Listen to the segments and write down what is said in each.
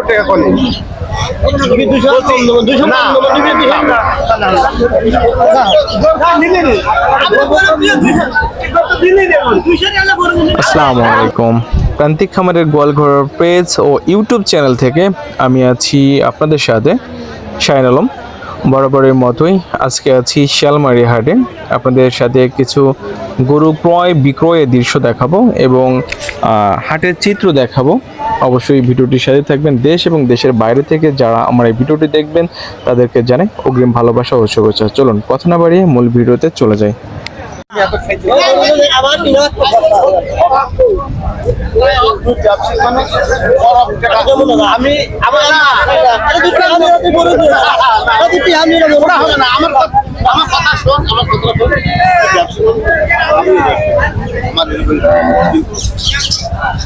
টাকা কম আসসালামু আলাইকুম। প্রান্তিক খামারের গোয়ালঘর পেজ ও ইউটিউব চ্যানেল থেকে আমি আছি আপনাদের সাথে শাহিন আলম। বরাবরের মতোই আজকে আছি শিয়ালমারি হাটে। আপনাদের সাথে কিছু গরু ক্রয় বিক্রয়ের দৃশ্য দেখাবো এবং হাটের চিত্র দেখাবো। অবশ্যই ভিডিওটির সাথে থাকবেন। দেশ এবং দেশের বাইরে থেকে যারা আমার এই ভিডিওটি দেখবেন তাদেরকে জানাই অগ্রিম ভালোবাসা ও শুভেচ্ছা। চলুন কথা না বাড়িয়ে মূল ভিডিওতে চলে যাই।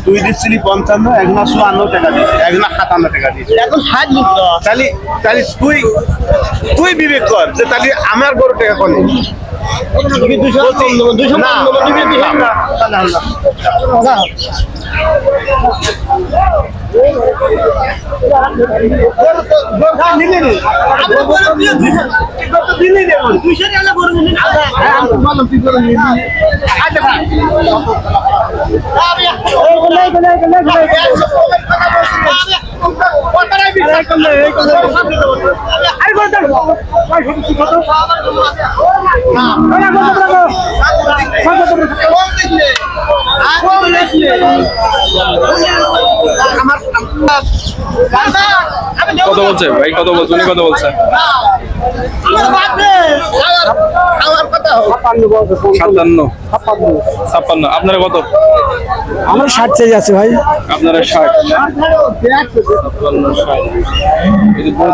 তুই দিচ্ছিলি 55, এখন 54 টাকা দিচ্ছি, এখন 57 টাকা দিচ্ছি, এখন 60 লিখল। তাহলে তুই বিবেক কর যে তাহলে আমার গরু টাকা কম কত বলছে ভাই? কত বলছে? উনি কত বলছে? 57। আপনারা কত? আমার 60 চাই আছে ভাই। আপনারা 60।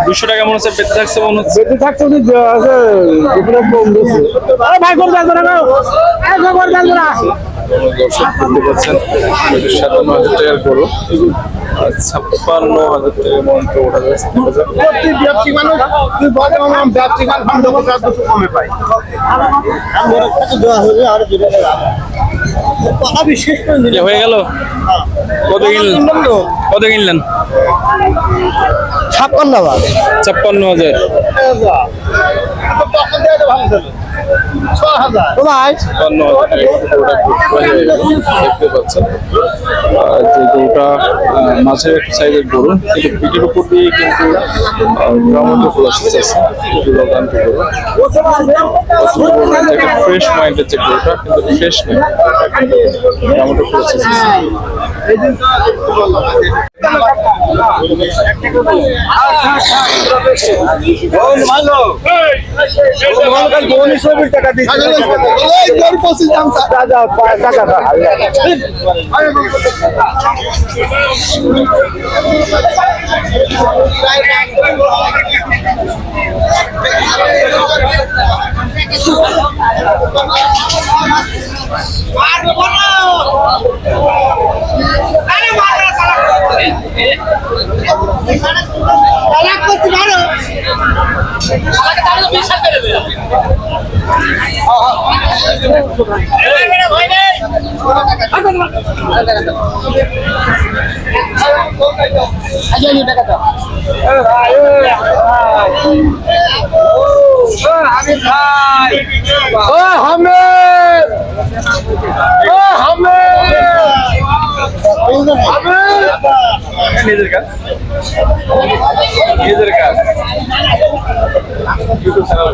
200 টাকা মনে হচ্ছে বেঁচে থাকছে, মনে হচ্ছে বেঁচে থাকছে উনি আছে দুপুরে কম দিয়েছে। আরে ভাই কোন যাবে না গো, এই খবর যাবে না। দর্শক দেখতে পাচ্ছেন 57,000 টাকার গরু 56,000 টাকা মন্ত্র ওঠা যাচ্ছে। প্রতি ব্যক্তি মানুষ তুই বলে আমার ব্যক্তি মান ফান্ড কমে পাই। আমার কাছে দেওয়া হলে আর দিবে না। আমি শেষ করে দিলাম। হয়ে গেল। কত কিনলেন? কত কিনলেন? 56,000। 56,000। তখন দেওয়া ভালো ছিল 6,000। ও ভাই 56,000 দেখতে পাচ্ছেন যে গরুটা মাঝের একটা সাইজের গরু, কিন্তু পিঠের উপর দিয়ে কিন্তু টমেটো ফুল আসছে। ফ্রেশ মাইন্ডের যে গরুটা, কিন্তু ফ্রেশ নেই, টমেটো ফুল আসছে। টাকা নিজের কাজ ইউটিউব চ্যানেল